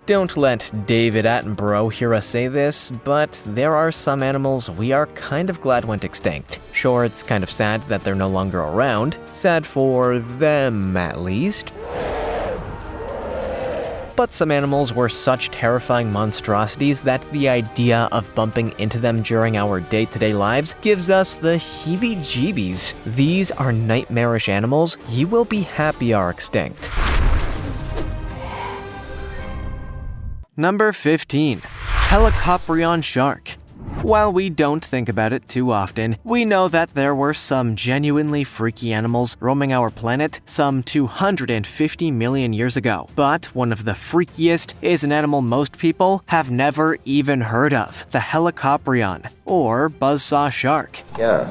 Don't let David Attenborough hear us say this, but there are some animals we are kind of glad went extinct. Sure, it's kind of sad that they're no longer around. Sad for them, at least. But some animals were such terrifying monstrosities that the idea of bumping into them during our day-to-day lives gives us the heebie-jeebies. These are nightmarish animals you will be happy are extinct. Number 15. Hallucigenia shark. While we don't think about it too often, we know that there were some genuinely freaky animals roaming our planet some 250 million years ago. But one of the freakiest is an animal most people have never even heard of, the Hallucigenia, or buzzsaw shark. Yeah.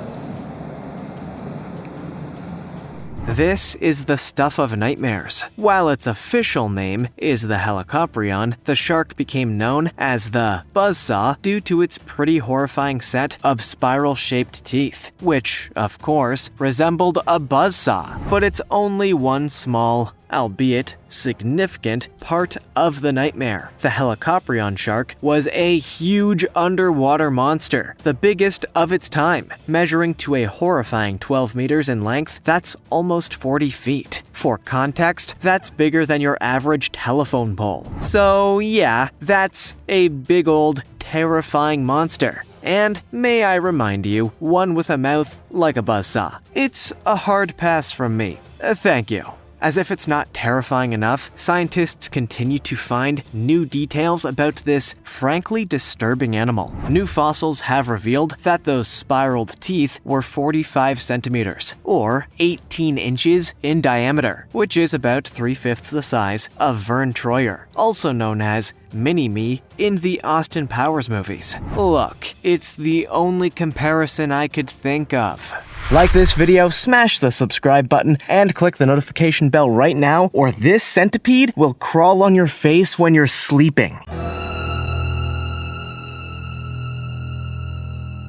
This is the stuff of nightmares. While its official name is the Hallucigenia, the shark became known as the buzzsaw due to its pretty horrifying set of spiral-shaped teeth, which, of course, resembled a buzzsaw. But it's only one small, albeit significant, part of the nightmare. The Hallucigenia shark was a huge underwater monster, the biggest of its time, measuring to a horrifying 12 meters in length. That's almost 40 feet. For context, that's bigger than your average telephone pole. So yeah, that's a big old, terrifying monster. And may I remind you, one with a mouth like a buzzsaw. It's a hard pass from me. Thank you. As if it's not terrifying enough, scientists continue to find new details about this frankly disturbing animal. New fossils have revealed that those spiraled teeth were 45 centimeters, or 18 inches in diameter, which is about 3/5 the size of Vern Troyer, also known as Mini-Me in the Austin Powers movies. Look, it's the only comparison I could think of. Like this video, smash the subscribe button, and click the notification bell right now, or this centipede will crawl on your face when you're sleeping.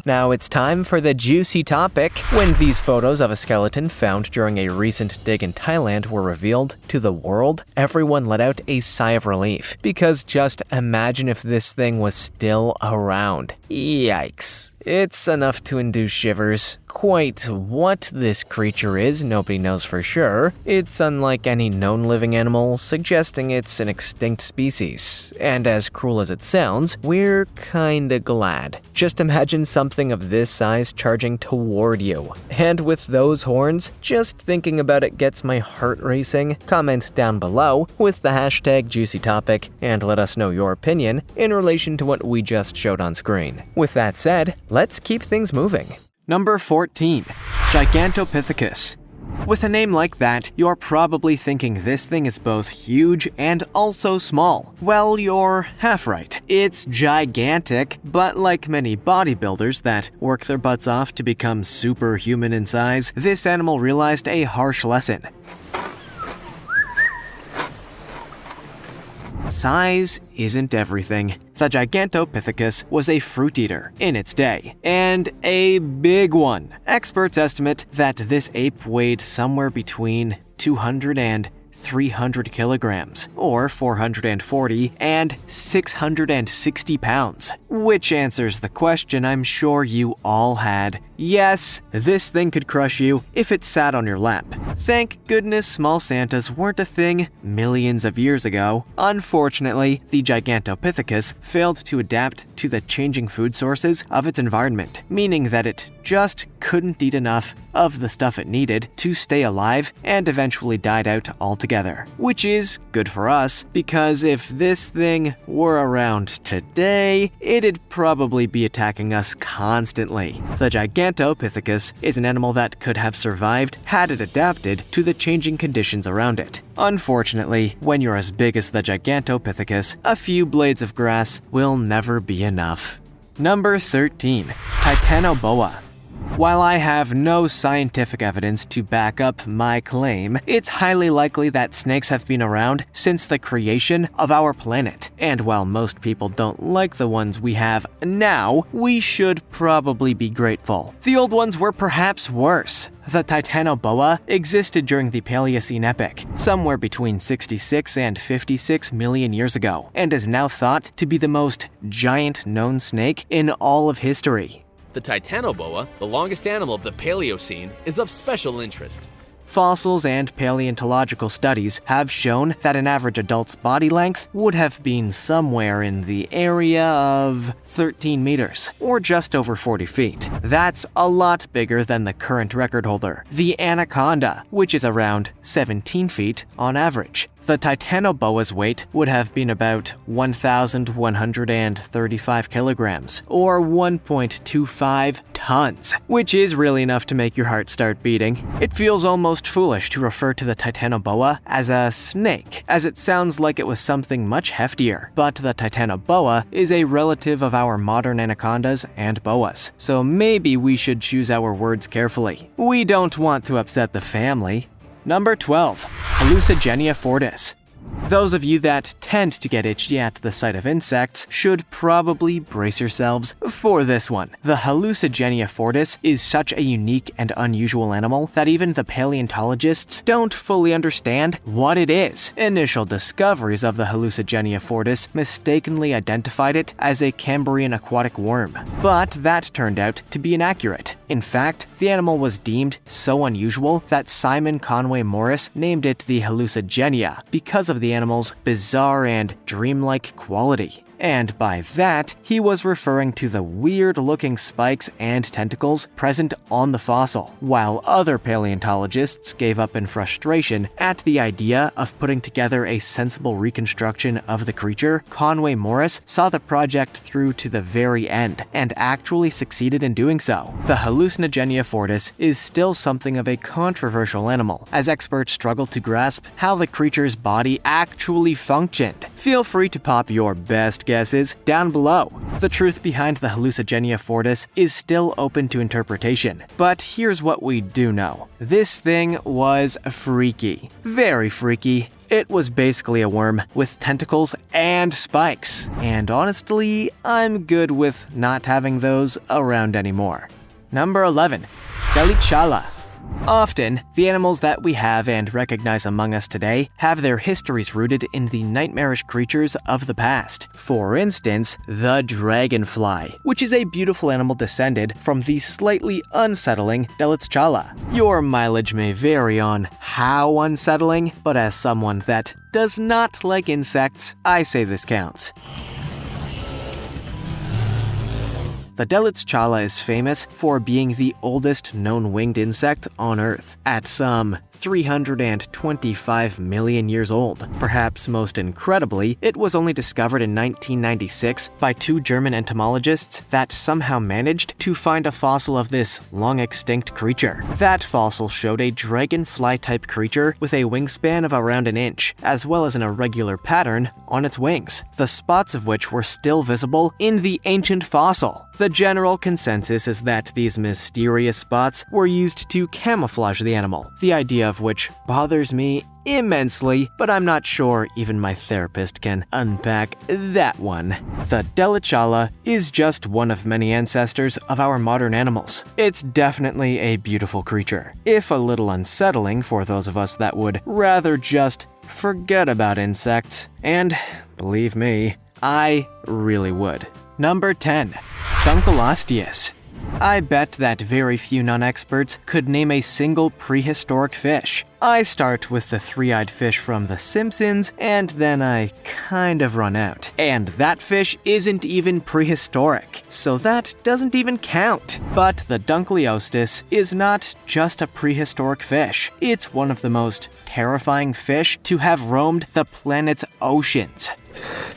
Now it's time for the juicy topic. When these photos of a skeleton found during a recent dig in Thailand were revealed to the world, everyone let out a sigh of relief. Because just imagine if this thing was still around. Yikes. It's enough to induce shivers. Quite what this creature is, nobody knows for sure. It's unlike any known living animal, suggesting it's an extinct species. And as cruel as it sounds, we're kinda glad. Just imagine something of this size charging toward you. And with those horns, just thinking about it gets my heart racing. Comment down below with the hashtag #JuicyTopic and let us know your opinion in relation to what we just showed on screen. With that said, let's keep things moving. Number 14. Gigantopithecus. With a name like that, you're probably thinking this thing is both huge and also small. Well, you're half right. It's gigantic, but like many bodybuilders that work their butts off to become superhuman in size, this animal realized a harsh lesson. Size isn't everything. The Gigantopithecus was a fruit eater in its day, and a big one. Experts estimate that this ape weighed somewhere between 200 and 300 kilograms, or 440 and 660 pounds. Which answers the question I'm sure you all had. Yes, this thing could crush you if it sat on your lap. Thank goodness small Santas weren't a thing millions of years ago. Unfortunately, the Gigantopithecus failed to adapt to the changing food sources of its environment, meaning that it just couldn't eat enough of the stuff it needed to stay alive and eventually died out altogether. Which is good for us, because if this thing were around today, it'd probably be attacking us constantly. The Gigantopithecus is an animal that could have survived had it adapted to the changing conditions around it. Unfortunately, when you're as big as the Gigantopithecus, a few blades of grass will never be enough. Number 13. Titanoboa. While I have no scientific evidence to back up my claim, it's highly likely that snakes have been around since the creation of our planet. And while most people don't like the ones we have now, we should probably be grateful. The old ones were perhaps worse. The Titanoboa existed during the Paleocene epoch, somewhere between 66 and 56 million years ago, and is now thought to be the most giant known snake in all of history. The Titanoboa, the longest animal of the Paleocene, is of special interest. Fossils and paleontological studies have shown that an average adult's body length would have been somewhere in the area of 13 meters, or just over 40 feet. That's a lot bigger than the current record holder, the anaconda, which is around 17 feet on average. The Titanoboa's weight would have been about 1,135 kilograms, or 1.25 tons, which is really enough to make your heart start beating. It feels almost foolish to refer to the Titanoboa as a snake, as it sounds like it was something much heftier, but the Titanoboa is a relative of our modern anacondas and boas, so maybe we should choose our words carefully. We don't want to upset the family. Number 12. Hallucigenia fortis. Those of you that tend to get itchy at the sight of insects should probably brace yourselves for this one. The Hallucigenia fortis is such a unique and unusual animal that even the paleontologists don't fully understand what it is. Initial discoveries of the Hallucigenia fortis mistakenly identified it as a Cambrian aquatic worm, but that turned out to be inaccurate. In fact, the animal was deemed so unusual that Simon Conway Morris named it the Hallucigenia because of the animal's bizarre and dreamlike quality. And by that, he was referring to the weird-looking spikes and tentacles present on the fossil, while other paleontologists gave up in frustration at the idea of putting together a sensible reconstruction of the creature. Conway Morris saw the project through to the very end, and actually succeeded in doing so. The Hallucigenia fortis is still something of a controversial animal, as experts struggle to grasp how the creature's body actually functioned. Feel free to pop your best guesses down below. The truth behind the Hallucigenia fortis is still open to interpretation, but here's what we do know. This thing was freaky. Very freaky. It was basically a worm with tentacles and spikes, and honestly, I'm good with not having those around anymore. Number 11. Delichala. Often, the animals that we have and recognize among us today have their histories rooted in the nightmarish creatures of the past. For instance, the dragonfly, which is a beautiful animal descended from the slightly unsettling Delichala. Your mileage may vary on how unsettling, but as someone that does not like insects, I say this counts. The Delichala is famous for being the oldest known winged insect on Earth, at some 325 million years old. Perhaps most incredibly, it was only discovered in 1996 by two German entomologists that somehow managed to find a fossil of this long-extinct creature. That fossil showed a dragonfly-type creature with a wingspan of around an inch, as well as an irregular pattern on its wings, the spots of which were still visible in the ancient fossil. The general consensus is that these mysterious spots were used to camouflage the animal, the idea of which bothers me immensely, but I'm not sure even my therapist can unpack that one. The Delichala is just one of many ancestors of our modern animals. It's definitely a beautiful creature, if a little unsettling for those of us that would rather just forget about insects. And believe me, I really would. Number 10. Chunkalostes. I bet that very few non-experts could name a single prehistoric fish. I start with the three-eyed fish from The Simpsons, and then I kind of run out. And that fish isn't even prehistoric, so that doesn't even count. But the Chunkalostes is not just a prehistoric fish. It's one of the most terrifying fish to have roamed the planet's oceans.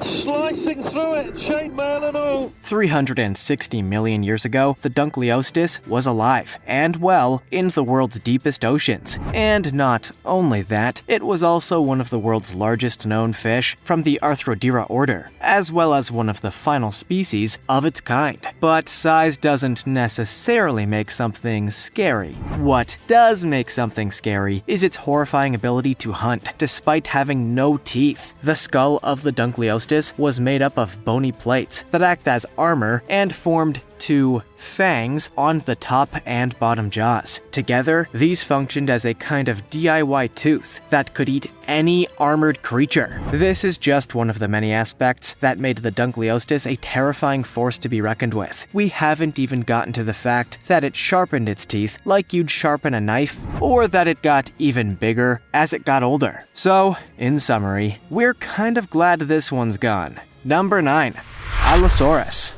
Slicing through it, chainmail and all. 360 million years ago, the Chunkalostes was alive and well in the world's deepest oceans. And not Not only that, it was also one of the world's largest known fish from the Arthropleura order, as well as one of the final species of its kind. But size doesn't necessarily make something scary. What does make something scary is its horrifying ability to hunt, despite having no teeth. The skull of the Dunkleosteus was made up of bony plates that act as armor and formed two fangs on the top and bottom jaws. Together, these functioned as a kind of DIY tooth that could eat any armored creature. This is just one of the many aspects that made the Dunkleosteus a terrifying force to be reckoned with. We haven't even gotten to the fact that it sharpened its teeth like you'd sharpen a knife, or that it got even bigger as it got older. So, in summary, we're kind of glad this one's gone. Number 9. Allosaurus.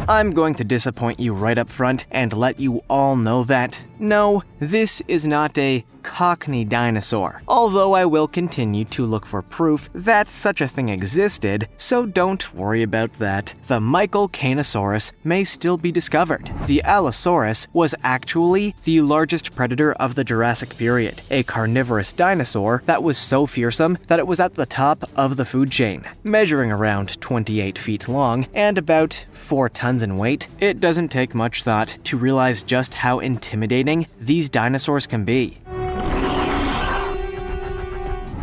I'm going to disappoint you right up front and let you all know that, no, this is not a Cockney dinosaur, although I will continue to look for proof that such a thing existed, so don't worry about that. The Michelcanosaurus may still be discovered. The Allosaurus was actually the largest predator of the Jurassic period, a carnivorous dinosaur that was so fearsome that it was at the top of the food chain. Measuring around 28 feet long and about 4 tons in weight, it doesn't take much thought to realize just how intimidating these dinosaurs can be.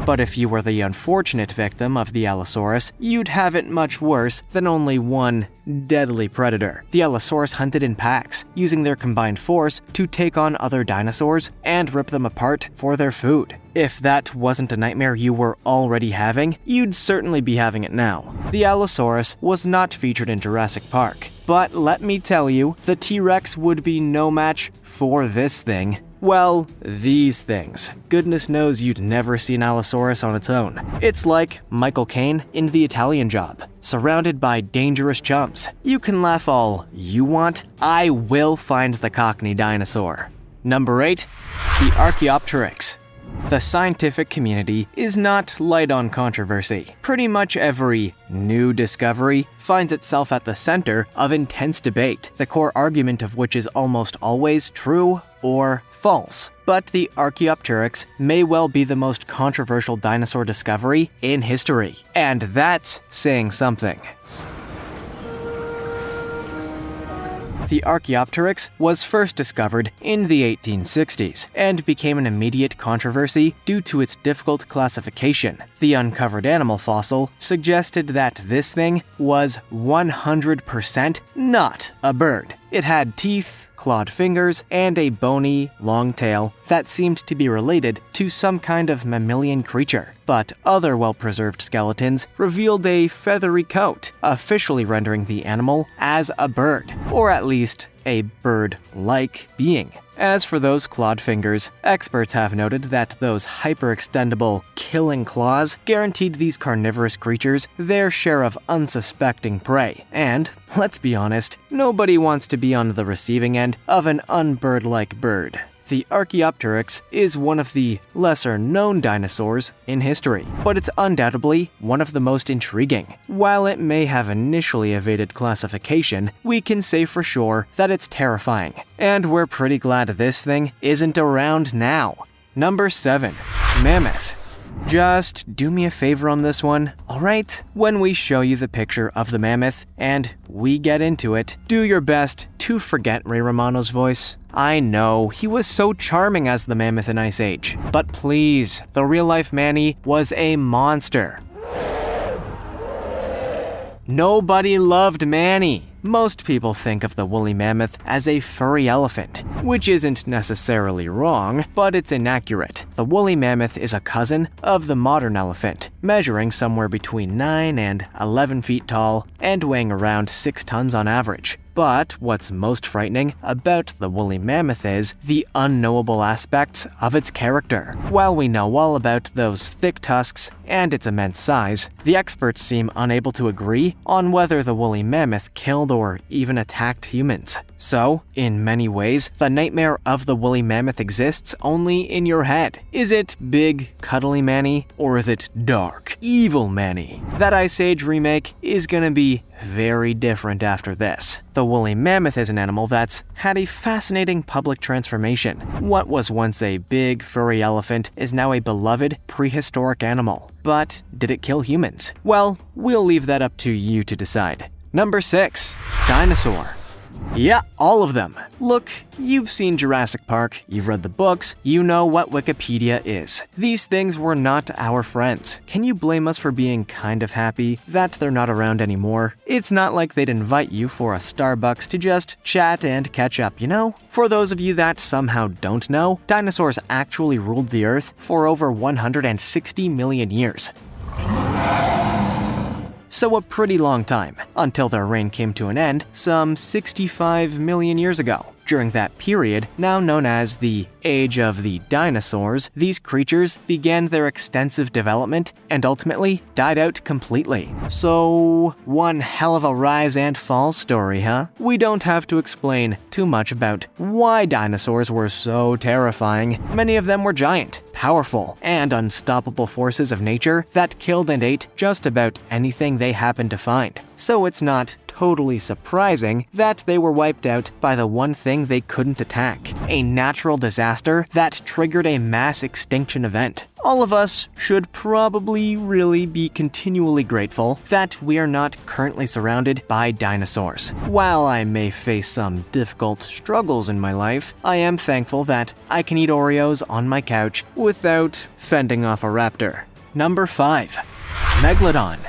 But if you were the unfortunate victim of the Allosaurus, you'd have it much worse than only one deadly predator. The Allosaurus hunted in packs, using their combined force to take on other dinosaurs and rip them apart for their food. If that wasn't a nightmare you were already having, you'd certainly be having it now. The Allosaurus was not featured in Jurassic Park, but let me tell you, the T-Rex would be no match for this thing. Well, these things. Goodness knows you'd never see an Allosaurus on its own. It's like Michael Caine in The Italian Job, surrounded by dangerous chums. You can laugh all you want, I will find the Cockney dinosaur. Number 8. The Archaeopteryx. The scientific community is not light on controversy. Pretty much every new discovery finds itself at the center of intense debate, the core argument of which is almost always true or false. But the Archaeopteryx may well be the most controversial dinosaur discovery in history. And that's saying something. The Archaeopteryx was first discovered in the 1860s and became an immediate controversy due to its difficult classification. The uncovered animal fossil suggested that this thing was 100% not a bird. It had teeth, clawed fingers, and a bony, long tail that seemed to be related to some kind of mammalian creature. But other well-preserved skeletons revealed a feathery coat, officially rendering the animal as a bird, or at least a bird-like being. As for those clawed fingers, experts have noted that those hyperextendable, killing claws guaranteed these carnivorous creatures their share of unsuspecting prey. And, let's be honest, nobody wants to be on the receiving end of an unbird-like bird. The Archaeopteryx is one of the lesser-known dinosaurs in history, but it's undoubtedly one of the most intriguing. While it may have initially evaded classification, we can say for sure that it's terrifying, and we're pretty glad this thing isn't around now. Number 7. Mammoth. Just do me a favor on this one, alright? When we show you the picture of the mammoth and we get into it, do your best to forget Ray Romano's voice. I know, he was so charming as the mammoth in Ice Age, but please, the real-life Manny was a monster. Nobody loved Manny. Most people think of the woolly mammoth as a furry elephant, which isn't necessarily wrong, but it's inaccurate. The woolly mammoth is a cousin of the modern elephant, measuring somewhere between 9 and 11 feet tall and weighing around 6 tons on average. But what's most frightening about the woolly mammoth is the unknowable aspects of its character. While we know all about those thick tusks and its immense size, the experts seem unable to agree on whether the woolly mammoth killed or even attacked humans. So, in many ways, the nightmare of the woolly mammoth exists only in your head. Is it big, cuddly Manny, or is it dark, evil Manny? That Ice Age remake is gonna be very different after this. The woolly mammoth is an animal that's had a fascinating public transformation. What was once a big, furry elephant is now a beloved, prehistoric animal. But did it kill humans? Well, we'll leave that up to you to decide. Number 6. Dinosaur. Yeah, all of them. Look, you've seen Jurassic Park, you've read the books, you know what Wikipedia is. These things were not our friends. Can you blame us for being kind of happy that they're not around anymore? It's not like they'd invite you for a Starbucks to just chat and catch up, you know? For those of you that somehow don't know, dinosaurs actually ruled the Earth for over 160 million years. So a pretty long time, until their reign came to an end some 65 million years ago. During that period, now known as the Age of the Dinosaurs, these creatures began their extensive development and ultimately died out completely. So, one hell of a rise and fall story, huh? We don't have to explain too much about why dinosaurs were so terrifying. Many of them were giant, powerful, and unstoppable forces of nature that killed and ate just about anything they happened to find. So it's not totally surprising that they were wiped out by the one thing they couldn't attack, a natural disaster that triggered a mass extinction event. All of us should probably really be continually grateful that we are not currently surrounded by dinosaurs. While I may face some difficult struggles in my life, I am thankful that I can eat Oreos on my couch without fending off a raptor. Number 5. Megalodon.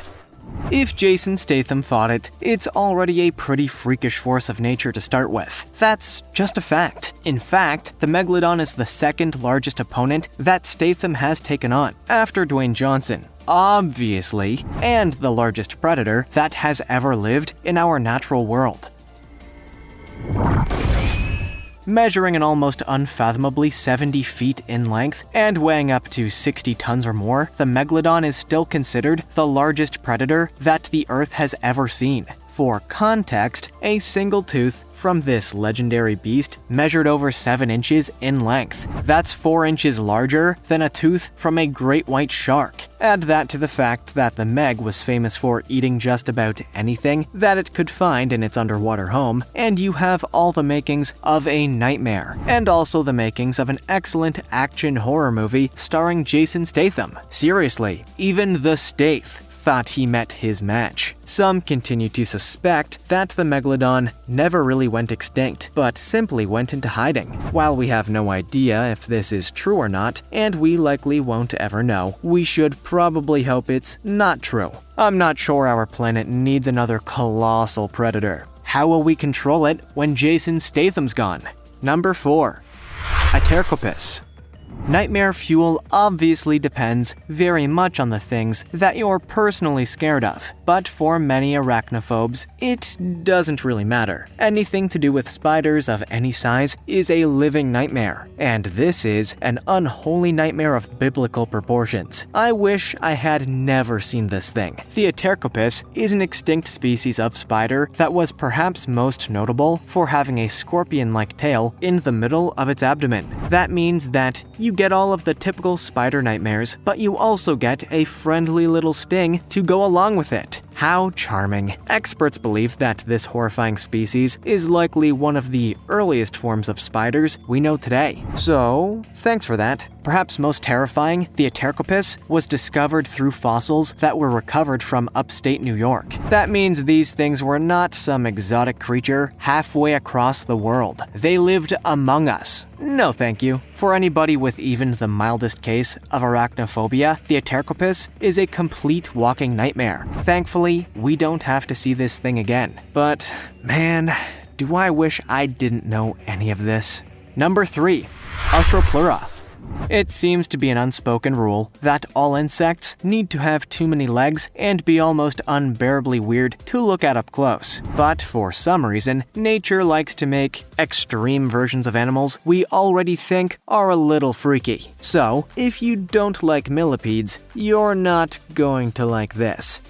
If Jason Statham thought it, it's already a pretty freakish force of nature to start with. That's just a fact. In fact, the Megalodon is the second largest opponent that Statham has taken on, after Dwayne Johnson, obviously, and the largest predator that has ever lived in our natural world. Measuring an almost unfathomably 70 feet in length and weighing up to 60 tons or more, the Megalodon is still considered the largest predator that the Earth has ever seen. For context, a single tooth from this legendary beast measured over 7 inches in length. That's 4 inches larger than a tooth from a great white shark. Add that to the fact that the Meg was famous for eating just about anything that it could find in its underwater home, and you have all the makings of a nightmare, and also the makings of an excellent action horror movie starring Jason Statham. Seriously, even the Stath thought he met his match. Some continue to suspect that the Megalodon never really went extinct, but simply went into hiding. While we have no idea if this is true or not, and we likely won't ever know, we should probably hope it's not true. I'm not sure our planet needs another colossal predator. How will we control it when Jason Statham's gone? Number 4. Archaeopteryx. Nightmare fuel obviously depends very much on the things that you're personally scared of, but for many arachnophobes, it doesn't really matter. Anything to do with spiders of any size is a living nightmare, and this is an unholy nightmare of biblical proportions. I wish I had never seen this thing. The Archaeopteryx is an extinct species of spider that was perhaps most notable for having a scorpion-like tail in the middle of its abdomen. That means that you get all of the typical spider nightmares, but you also get a friendly little sting to go along with it. How charming. Experts believe that this horrifying species is likely one of the earliest forms of spiders we know today. So, thanks for that. Perhaps most terrifying, the Archaeopteryx was discovered through fossils that were recovered from upstate New York. That means these things were not some exotic creature halfway across the world. They lived among us. No thank you. For anybody with even the mildest case of arachnophobia, the Archaeopteryx is a complete walking nightmare. Thankfully, we don't have to see this thing again. But, man, do I wish I didn't know any of this. Number 3. Arthropleura. It seems to be an unspoken rule that all insects need to have too many legs and be almost unbearably weird to look at up close. But for some reason, nature likes to make extreme versions of animals we already think are a little freaky. So, if you don't like millipedes, you're not going to like this.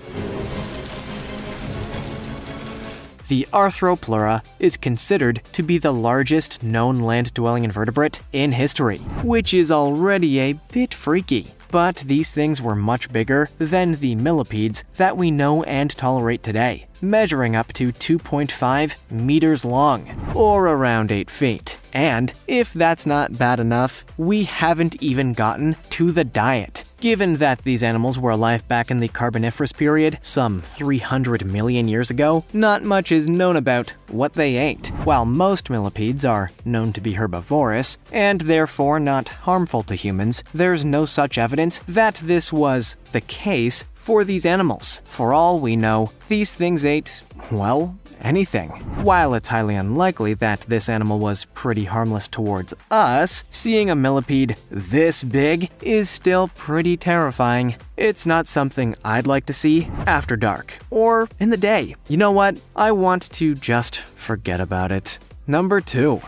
The Arthropleura is considered to be the largest known land-dwelling invertebrate in history, which is already a bit freaky. but these things were much bigger than the millipedes that we know and tolerate today, measuring up to 2.5 meters long, or around 8 feet. And if that's not bad enough, we haven't even gotten to the diet. Given that these animals were alive back in the Carboniferous period, some 300 million years ago, not much is known about what they ate. While most millipedes are known to be herbivorous, and therefore not harmful to humans, there's no such evidence that this was the case for these animals. For all we know, these things ate, well, anything. While it's highly unlikely that this animal was pretty harmless towards us, seeing a millipede this big is still pretty terrifying. It's not something I'd like to see after dark, or in the day. You know what? I want to just forget about it. Number 2.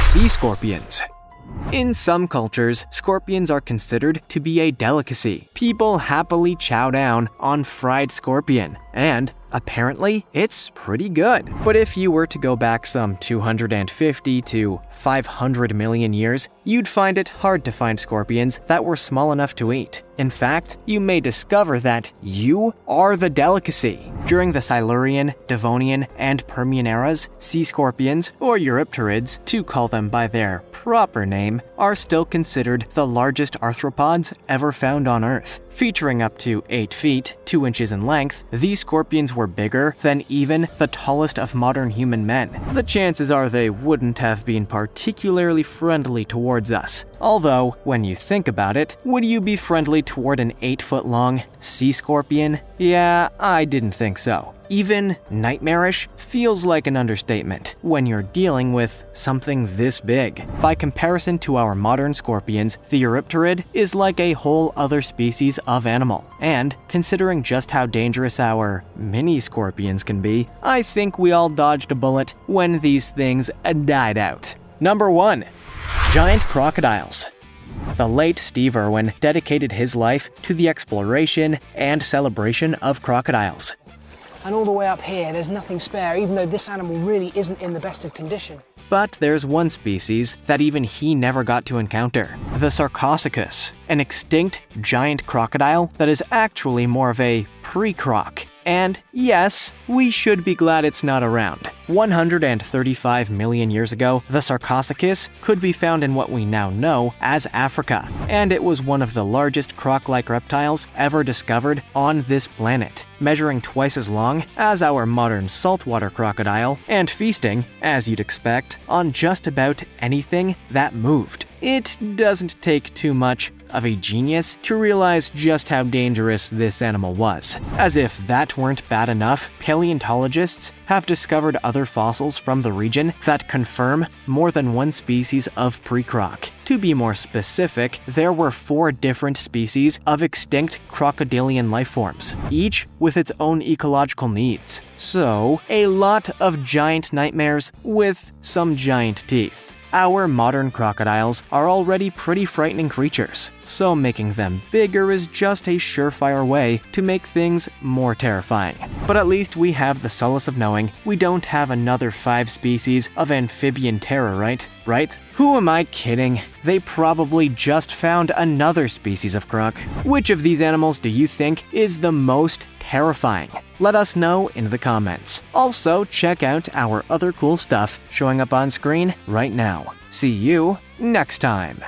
Sea scorpions. In some cultures, scorpions are considered to be a delicacy. People happily chow down on fried scorpion, and apparently, it's pretty good. But if you were to go back some 250 to 500 million years, you'd find it hard to find scorpions that were small enough to eat. In fact, you may discover that you are the delicacy. During the Silurian, Devonian, and Permian eras, sea scorpions, or Eurypterids, to call them by their proper name, are still considered the largest arthropods ever found on Earth. Featuring up to 8 feet, 2 inches in length, these scorpions were bigger than even the tallest of modern human men. The chances are they wouldn't have been particularly friendly towards us. Although, when you think about it, would you be friendly toward an 8-foot-long sea scorpion? Yeah, I didn't think so. Even nightmarish feels like an understatement when you're dealing with something this big. By comparison to our modern scorpions, the Eurypterid is like a whole other species of animal. And considering just how dangerous our mini scorpions can be, I think we all dodged a bullet when these things died out. Number 1. Giant crocodiles. The late Steve Irwin dedicated his life to the exploration and celebration of crocodiles. And all the way up here, there's nothing spare, even though this animal really isn't in the best of condition. But there's one species that even he never got to encounter, the Sarcosuchus, an extinct giant crocodile that is actually more of a pre-croc. And yes, we should be glad it's not around. 135 million years ago, the Sarcosuchus could be found in what we now know as Africa, and it was one of the largest croc-like reptiles ever discovered on this planet, measuring twice as long as our modern saltwater crocodile, and feasting, as you'd expect, on just about anything that moved. It doesn't take too much of a genius to realize just how dangerous this animal was. As if that weren't bad enough, paleontologists have discovered other fossils from the region that confirm more than one species of pre-croc. To be more specific, there were 4 different species of extinct crocodilian lifeforms, each with its own ecological needs. So, a lot of giant nightmares with some giant teeth. Our modern crocodiles are already pretty frightening creatures, so making them bigger is just a surefire way to make things more terrifying. But at least we have the solace of knowing we don't have another 5 species of amphibian terror, right? Who am I kidding? They probably just found another species of croc. Which of these animals do you think is the most terrifying? Let us know in the comments. Also, check out our other cool stuff showing up on screen right now. See you next time.